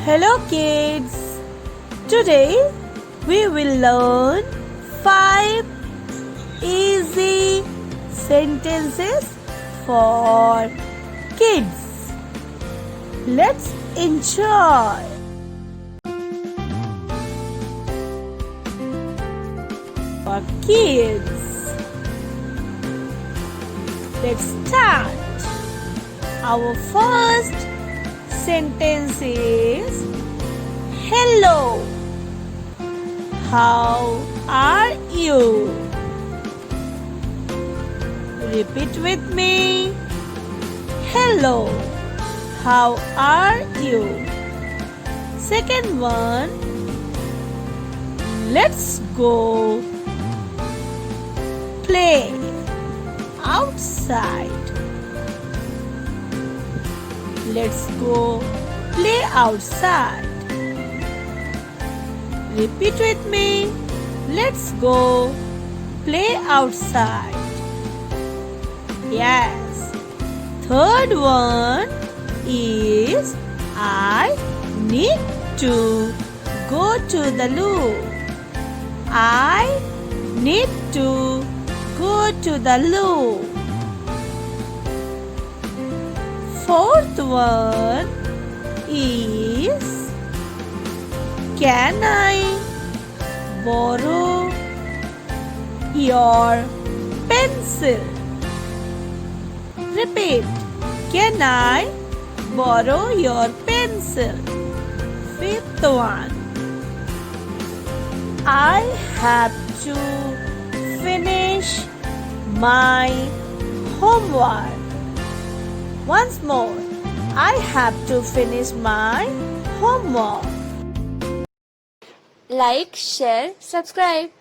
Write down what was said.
Hello kids! Today we will learn 5 easy sentences for kids. Let's enjoy! For kids. Let's start. Our first sentence is hello. How are you? Repeat with me. Hello. How are you? Second one. Let's go play outside. Let's go play outside. Repeat with me. Let's go play outside. Yes. Third one is I need to go to the loo. I need to go to the loo. Fourth one is can I borrow your pencil? Repeat. Can I borrow your pencil? Fifth one. I have to finish my homework. Once more, I have to finish my homework. Like, share, subscribe.